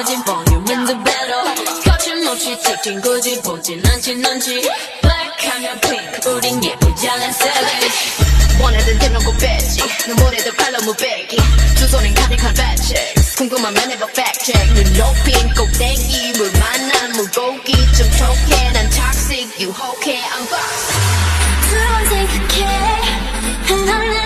커진 볼륨은 더 better 거침없이 찍힌 굳이 보진 않지 넌지 black하면 pink 우린 예쁘장한 savage 원하던 대놓고 뺐지 눈물에도 칼로 무배기 두 손엔 가득한 fat checks 궁금하면 해봐 fact check 눈 높인 꼭대기 물 만난 물고기 좀 촉해 난 toxic 유혹해 I'm boss 두 번 생각해 난